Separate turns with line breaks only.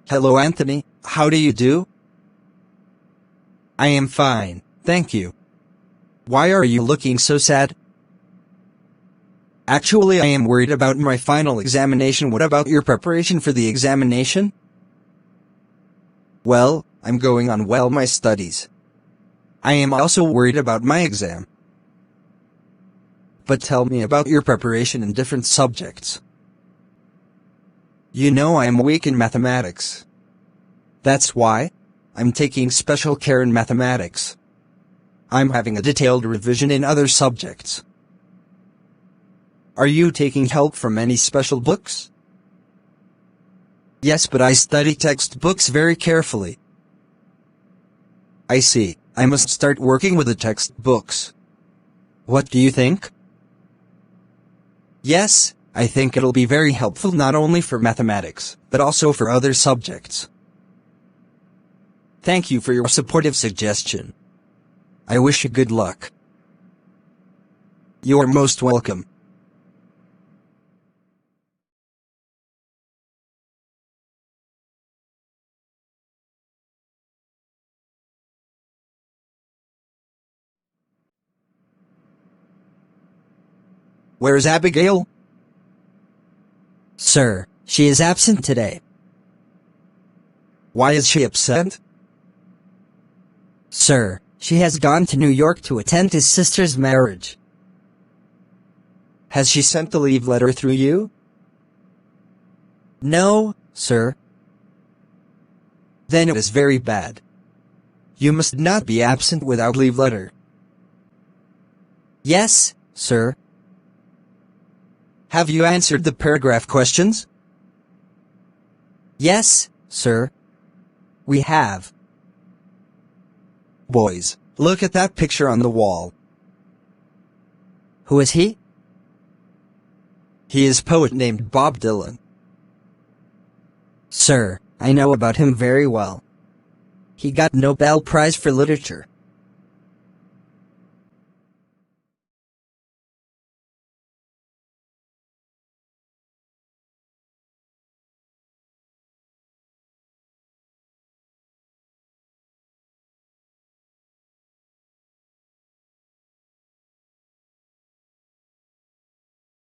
Hello Anthony, how do you do? I am fine, thank you. Why are you looking so sad? Actually, I am worried about my final examination. What about your preparation for the examination? Well, I'm going on well my studies. I am also worried about my exam. But tell me about your preparation in different subjects. You know I am weak in mathematics. That's why I'm taking special care in mathematics. I'm having a detailed revision in other subjects. Are you taking help from any special books? Yes, but I study textbooks very carefully. I see. I must start working with the textbooks. What do you think? Yes, I think it'll be very helpful not only for mathematics, but also for other subjects. Thank you for your supportive suggestion. I wish you good luck. You are most welcome. Where is Abigail?
Sir, she is absent today.
Why is she absent?
Sir, she has gone to New York to attend his sister's marriage.
Has she sent the leave letter through you?
No, sir.
Then it is very bad. You must not be absent without leave letter.
Yes, sir.
Have you answered the paragraph questions?
Yes, sir. We have.
Boys, look at that picture on the wall.
Who is he?
He is a poet named Bob Dylan.
Sir, I know about him very well. He got Nobel Prize for Literature.